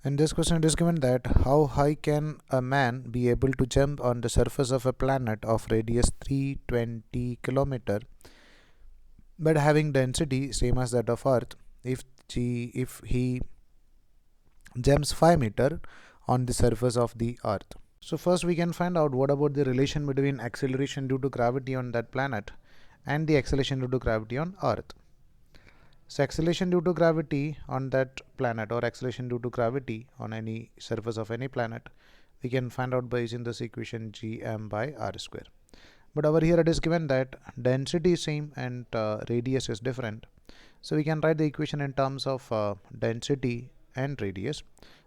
In this question, it is given that how high can a man be able to jump on the surface of a planet of radius 320 km but having density same as that of Earth if he jumps 5 meter on the surface of the Earth. So first we can find out what about the relation between acceleration due to gravity on that planet and the acceleration due to gravity on Earth. So acceleration due to gravity on that planet or acceleration due to gravity on any surface of any planet, we can find out by using this equation gm by r square. But over here it is given that density is same and radius is different. So we can write the equation in terms of density and radius.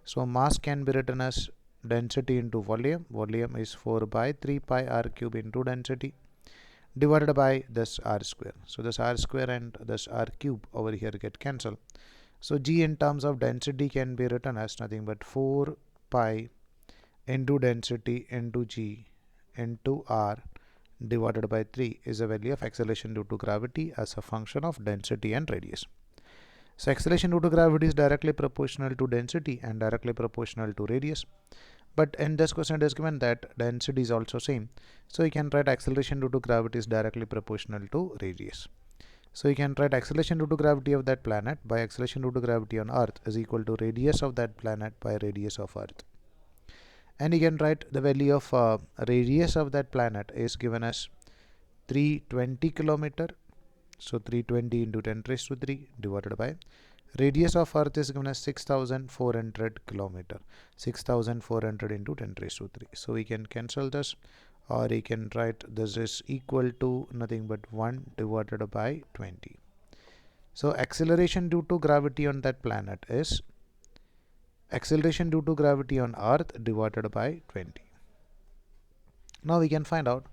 So mass can be written as density into volume. Volume is 4 by 3 pi r cube into density divided by this r square. So this r square and this r cube over here get cancelled. So g in terms of density can be written as nothing but 4 pi into density into g into r divided by 3 is the value of acceleration due to gravity as a function of density and radius. So acceleration due to gravity is directly proportional to density and directly proportional to radius. But in this question it is given that density is also same. So you can write acceleration due to gravity is directly proportional to radius. So you can write acceleration due to gravity of that planet by acceleration due to gravity on Earth is equal to radius of that planet by radius of Earth. And you can write the value of radius of that planet is given as 320 kilometer. So 320 into 10 raised to 3 divided by radius of Earth is given as 6400 kilometer. 6400 into 10 raised to 3. So we can cancel this, or you can write this is equal to nothing but 1 divided by 20. So acceleration due to gravity on that planet is acceleration due to gravity on Earth divided by 20. Now we can find out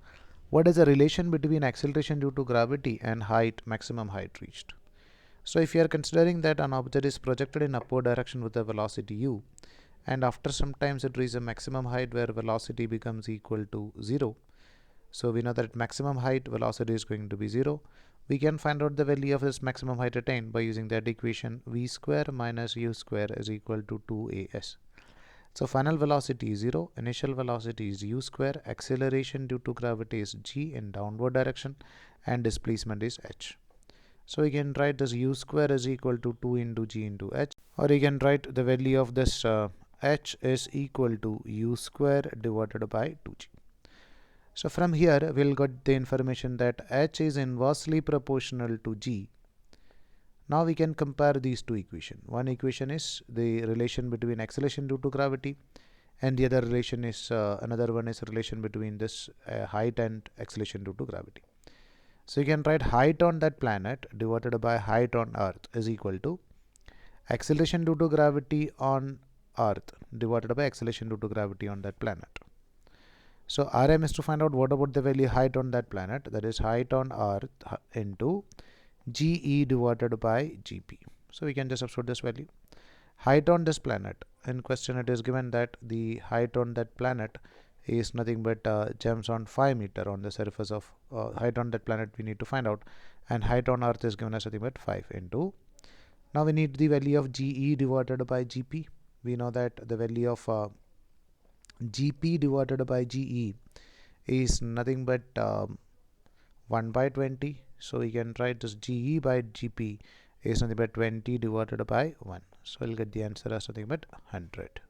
what is the relation between acceleration due to gravity and height, maximum height reached. So if you are considering that an object is projected in upward direction with a velocity u, and after some times it reaches a maximum height where velocity becomes equal to 0. So we know that maximum height velocity is going to be 0. We can find out the value of this maximum height attained by using that equation v square minus u square is equal to 2as. So final velocity is 0, initial velocity is u square, acceleration due to gravity is g in downward direction, and displacement is h. So you can write this u square is equal to 2 into g into h, or you can write the value of this h is equal to u square divided by 2g. So from here we'll get the information that h is inversely proportional to g. Now we can compare these two equations. One equation is the relation between acceleration due to gravity, and the other relation is another one is relation between this height and acceleration due to gravity. So you can write height on that planet divided by height on Earth is equal to acceleration due to gravity on Earth divided by acceleration due to gravity on that planet. So Rm is to find out what about the value height on that planet, that is height on Earth into Ge divided by Gp. So we can just substitute this value. Height on this planet, in question it is given that the height on that planet is nothing but jumps on 5 meter on the surface of height on that planet we need to find out, and height on Earth is given as nothing but 5 into, now we need the value of Ge divided by Gp. We know that the value of Gp divided by Ge is nothing but 1 by 20. So we can write this Ge by Gp is nothing but 20 divided by 1. So we'll get the answer as nothing but 100.